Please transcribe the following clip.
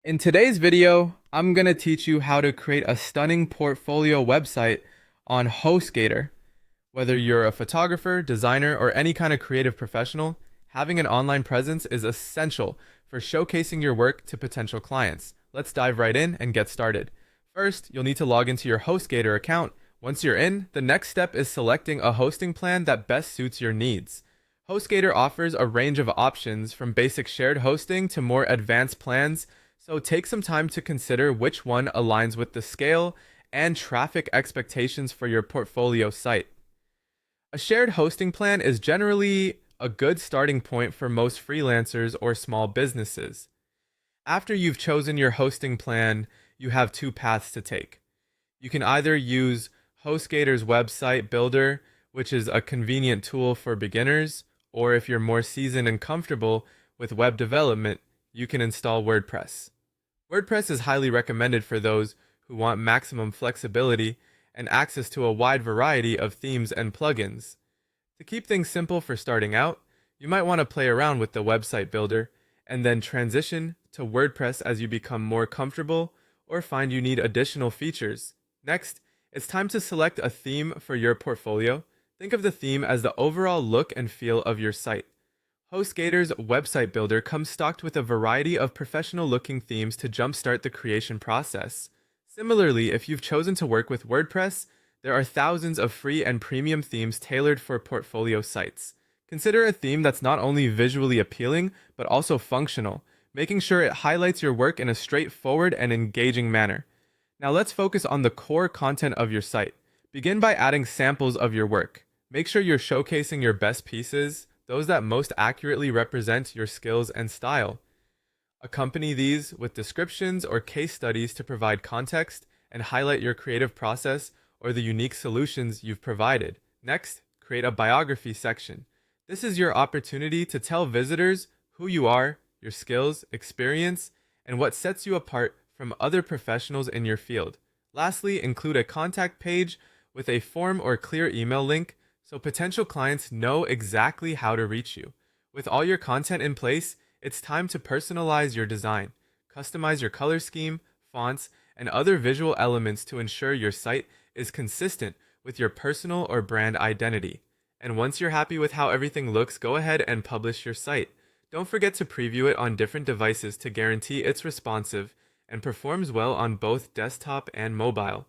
In today's video, I'm going to teach you how to create a stunning portfolio website on HostGator. Whether you're a photographer, designer, or any kind of creative professional, having an online presence is essential for showcasing your work to potential clients. Let's dive right in and get started. First, you'll need to log into your HostGator account. Once you're in, the next step is selecting a hosting plan that best suits your needs. HostGator offers a range of options from basic shared hosting to more advanced plans, so take some time to consider which one aligns with the scale and traffic expectations for your portfolio site. A shared hosting plan is generally a good starting point for most freelancers or small businesses. After you've chosen your hosting plan, you have two paths to take. You can either use HostGator's website builder, which is a convenient tool for beginners, or if you're more seasoned and comfortable with web development, you can install WordPress. WordPress is highly recommended for those who want maximum flexibility and access to a wide variety of themes and plugins. To keep things simple for starting out, you might want to play around with the website builder and then transition to WordPress as you become more comfortable or find you need additional features. Next, it's time to select a theme for your portfolio. Think of the theme as the overall look and feel of your site. HostGator's website builder comes stocked with a variety of professional-looking themes to jumpstart the creation process. Similarly, if you've chosen to work with WordPress, there are thousands of free and premium themes tailored for portfolio sites. Consider a theme that's not only visually appealing, but also functional, making sure it highlights your work in a straightforward and engaging manner. Now let's focus on the core content of your site. Begin by adding samples of your work. Make sure you're showcasing your best pieces, those that most accurately represent your skills and style. Accompany these with descriptions or case studies to provide context and highlight your creative process or the unique solutions you've provided. Next, create a biography section. This is your opportunity to tell visitors who you are, your skills, experience, and what sets you apart from other professionals in your field. Lastly, include a contact page with a form or clear email link so potential clients know exactly how to reach you. With all your content in place, it's time to personalize your design. Customize your color scheme, fonts, and other visual elements to ensure your site is consistent with your personal or brand identity. And once you're happy with how everything looks, go ahead and publish your site. Don't forget to preview it on different devices to guarantee it's responsive and performs well on both desktop and mobile.